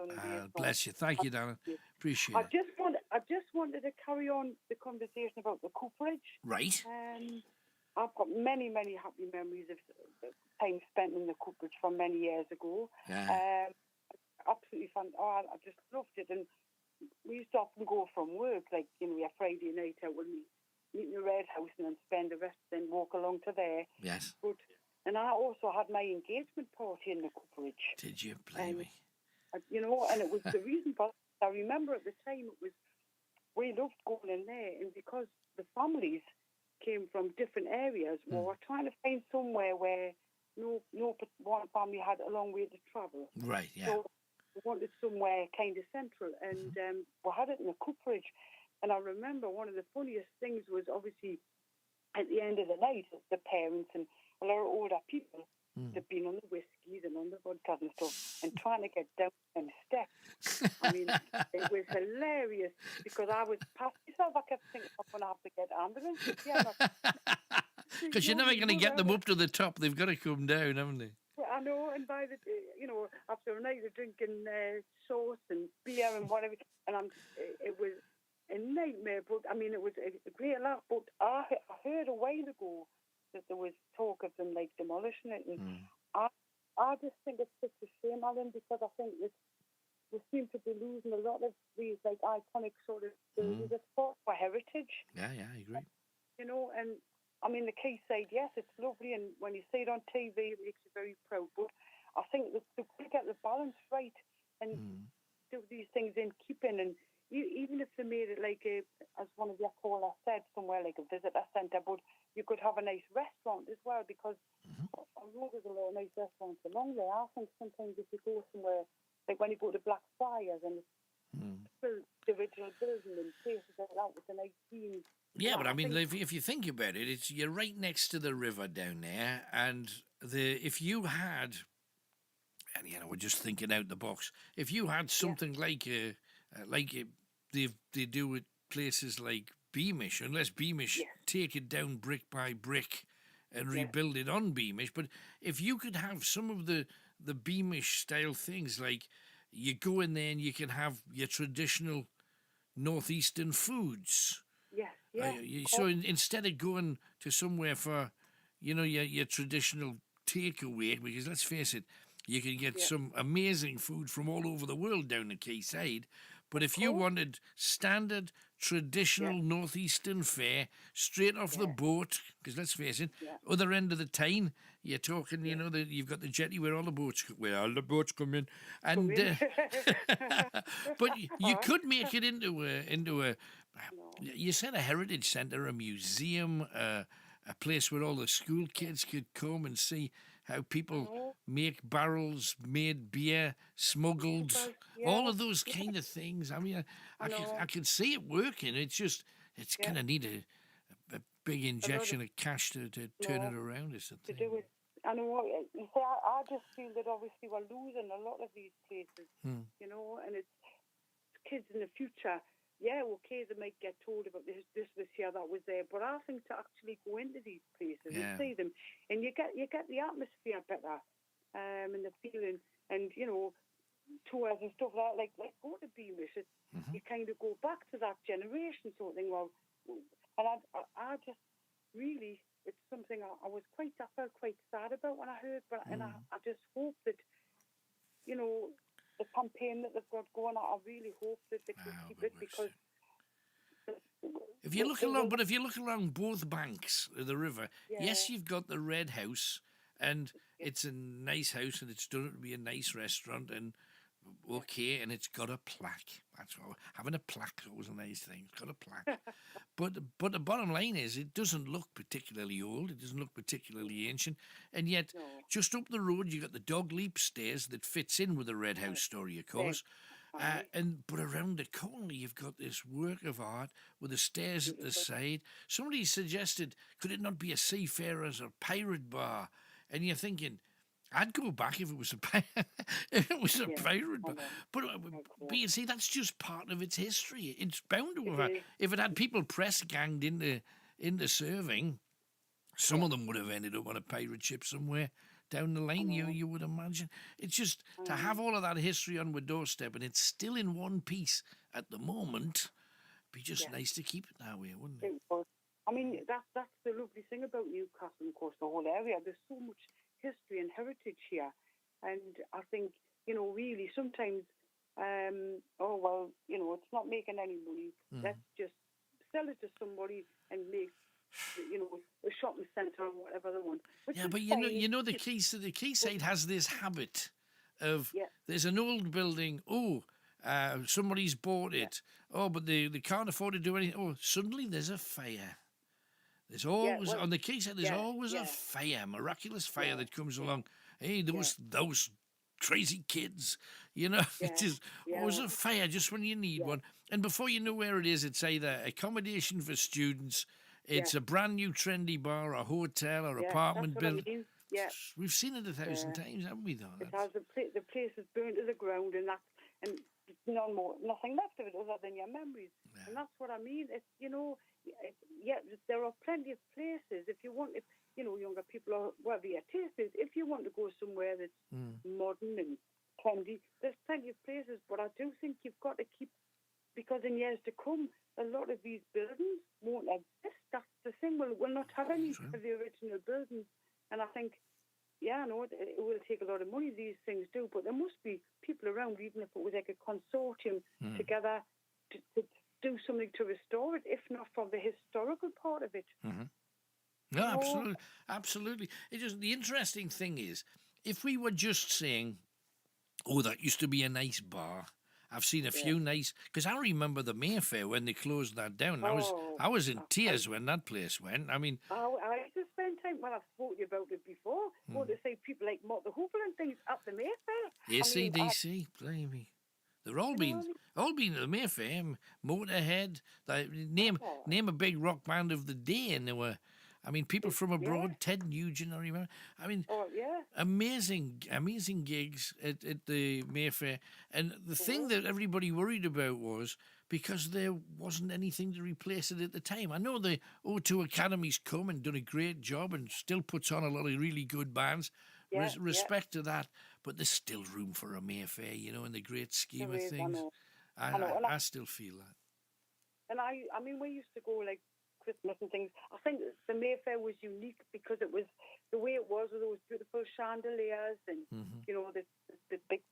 Sunday. Bless you. Thank you, darling. Appreciate I it. just wanted to carry on the conversation about the Cooperage. Right. I've got many, many happy memories of time spent in the Cooperage from many years ago. Yeah. Absolutely fun. Oh, I just loved it. And we used to often go from work, like, we have Friday night out when we meet in the Red House and then spend the rest, then walk along to there. Yes. And I also had my engagement party in the Cooperage. Did you? Blimey. And it was the reason for it. I remember at the time we loved going in there, and because the families came from different areas, we were trying to find somewhere where no one family had a long way to travel. Right, yeah. So we wanted somewhere kind of central, and we had it in the Cooperage. And I remember one of the funniest things was obviously at the end of the night, the parents and a lot of older people had been on the whiskies and on the vodkas and stuff and trying to get down them steps. I mean, it was hilarious because I was past myself. I kept thinking, I'm going to have to get ambulance. Yeah, because you're never going to get them up to the top. They've got to come down, haven't they? Well, I know, and by the after a night of drinking sauce and beer and whatever, and it was a nightmare. But I mean, it was a great laugh. But I heard a while ago that there was talk of them like demolishing it, and I just think it's such a shame, Alan, because I think that we seem to be losing a lot of these like iconic sort of buildings that's fought for heritage. Yeah, I agree. And I mean, the Quayside, yes, it's lovely, and when you see it on TV, it makes you very proud. But I think that to get the balance right and do these things in keeping, and even if they made it like as one of your callers said, somewhere like a visitor centre, but you could have a nice restaurant as well, because although there's a lot of nice restaurants along there, I think sometimes if you go somewhere, like when you go to Blackfriars and it's still the original building and places like that with a nice theme. Yeah, but I mean, if you think about it, you're right next to the river down there, and if you had, and we're just thinking out the box, if you had something like they do with places like Beamish, unless Beamish take it down brick by brick and rebuild it on Beamish, but if you could have some of the Beamish style things, like you go in there and you can have your traditional northeastern foods. So instead of going to somewhere for, your traditional takeaway, because let's face it, you can get some amazing food from all over the world down the Quayside. But if you wanted standard, traditional northeastern fare, straight off the boat, because let's face it, other end of the Tyne, you're talking, you've got the jetty where all the boats come in, and but you could make it into a you said a heritage centre, a museum, a place where all the school kids could come and see how people make barrels, made beer, smuggled, all of those kind of things. I mean, I can see it working. It's going to need a big injection of cash to turn it around. Is the thing. To do it. I know. You see, I just feel that obviously we're losing a lot of these places, and it's kids in the future. Yeah, okay, they might get told about this year, that was there, but I think to actually go into these places and see them, and you get the atmosphere better, and the feeling, and tours and stuff like go to Beamish. You kind of go back to that generation sort of thing. Well, and I just really, it's something I felt quite sad about when I heard, and I just hope that the campaign that they've got going, I really hope that they can keep it, because if you look along both banks of the river, yes, you've got the Red House, and it's a nice house, and it's done to be a nice restaurant, and and it's got a plaque. That's all. Having a plaque is always a nice thing. It's got a plaque. but the bottom line is, it doesn't look particularly old. It doesn't look particularly ancient. And yet, just up the road, you got the Dog Leap stairs that fits in with the Red House story, of course. But around the corner, you've got this work of art with the stairs at the side. Somebody suggested, could it not be a seafarer's or pirate bar? And you're thinking, I'd go back if it was a pirate bar. But you see, that's just part of its history. It's bound to have. If it had people press ganged into serving, some of them would have ended up on a pirate ship somewhere down the line, you would imagine. It's just to have all of that history on our doorstep, and it's still in one piece at the moment. Be just nice to keep it that way, wouldn't it? I mean, that's the lovely thing about Newcastle, and of course, the whole area. There's so much history and heritage here. And I think, really sometimes, it's not making any money. Let's just sell it to somebody and make, a shopping centre or whatever they want. But the Quayside has this habit of there's an old building. Somebody's bought it. But they can't afford to do anything. Suddenly there's a fire. There's always on the Quayside. There's always a fire, miraculous fire that comes along. Hey, those crazy kids, it is always a fire just when you need one. And before you know where it is, it's either accommodation for students, it's a brand new trendy bar, a hotel, or apartment building. I mean. Yeah, we've seen it 1,000 times, haven't we? Though it has the place is burned to the ground, and nothing left of it other than your memories. Yeah. And that's what I mean. It's there are plenty of places if you want. If younger people or whatever your taste is, if you want to go somewhere that's modern and trendy, there's plenty of places. But I do think you've got to keep, because in years to come, a lot of these buildings won't exist. That's the thing. We'll not have any of the original buildings. And I think, I know it will take a lot of money, these things do, but there must be people around, even if it was like a consortium together to do something to restore it, if not for the historical part of it. Mm-hmm. No, absolutely. The interesting thing is, if we were just saying, that used to be a nice bar. I've seen a few nice, because I remember the Mayfair when they closed that down. I was in tears when that place went. I mean, I used to spend time when I've spoken to you about it before. Going to see people like Martha Hooper and things up the Mayfair. ACDC, blimey. They're all been at the Mayfair. Motorhead. Name a big rock band of the day, and there were. I mean, people from abroad, Ted Nugent, I remember. I mean, amazing gigs at the Mayfair. And the thing that everybody worried about was because there wasn't anything to replace it at the time. I know the O2 Academy's come and done a great job and still puts on a lot of really good bands. Respect to that. But there's still room for a Mayfair, in the great scheme of things. I still feel that. And I mean, we used to go like Christmas and things. I think the Mayfair was unique because it was the way it was with those beautiful chandeliers and the big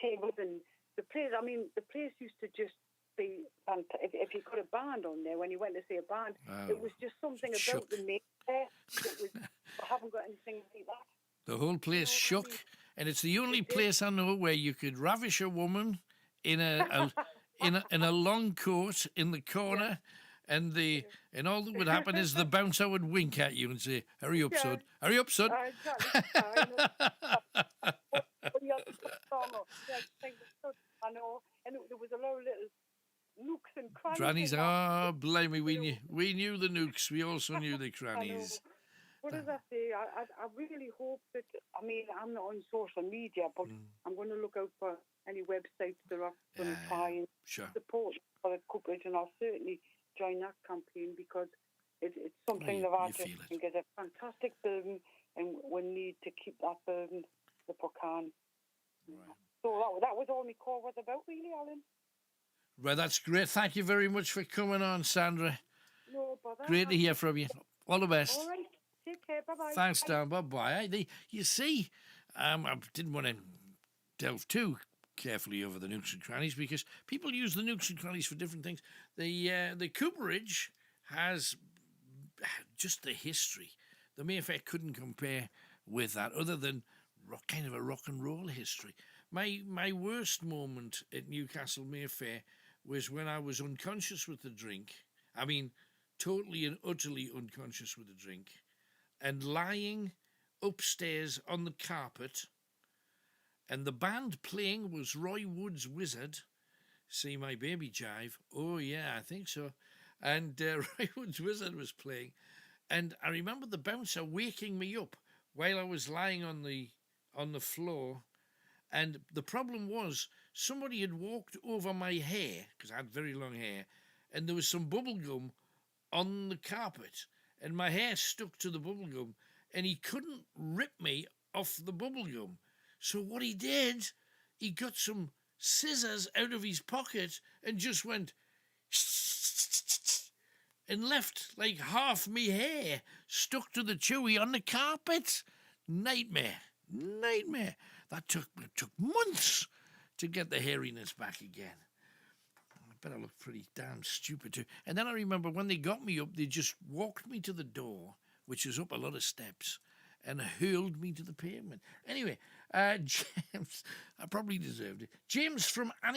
tables and the place. I mean, the place used to just be fantastic. If you got a band on there when you went to see a band, it was just something about the Mayfair. I haven't got anything like that. The whole place shook, and it's the only place I know where you could ravish a woman in a long coat in the corner. And all that would happen is the bouncer would wink at you and say, "Hurry up, son! Hurry up, son!" I know, and there was a lot of little nooks and crannies. Crannies, blame me, we knew the nooks. We also knew the crannies. What does that say? I really hope that. I mean, I'm not on social media, but I'm going to look out for any websites that are going to try and support for the Cooperage, and I'll certainly join that campaign because it's something that I just think is a fantastic building, and we need to keep that building if we can. Right. So that was all my call was about, really, Alan. Well, that's great. Thank you very much for coming on, Sandra. No bother. Great to hear from you. All the best. All right. Take care. Bye-bye. Thanks, Dan. Bye-bye. You see, I didn't want to delve too carefully over the nooks and crannies because people use the nooks and crannies for different things. The Cooperage has just the history. The Mayfair couldn't compare with that other than kind of a rock and roll history. My worst moment at Newcastle Mayfair was when I was unconscious with the drink. I mean, totally and utterly unconscious with the drink and lying upstairs on the carpet. And the band playing was Roy Wood's Wizard. See My Baby Jive. Oh, yeah, I think so. And Roy Wood's Wizard was playing. And I remember the bouncer waking me up while I was lying on the floor. And the problem was somebody had walked over my hair, because I had very long hair, and there was some bubble gum on the carpet. And my hair stuck to the bubble gum. And he couldn't rip me off the bubble gum. So what he did, he got some scissors out of his pocket and just went and left like half me hair stuck to the chewy on the carpet. Nightmare. That took months to get the hairiness back again. I bet I looked pretty damn stupid too. And then I remember when they got me up, they just walked me to the door, which is up a lot of steps, and hurled me to the pavement. Anyway, James, I probably deserved it. James from Annie.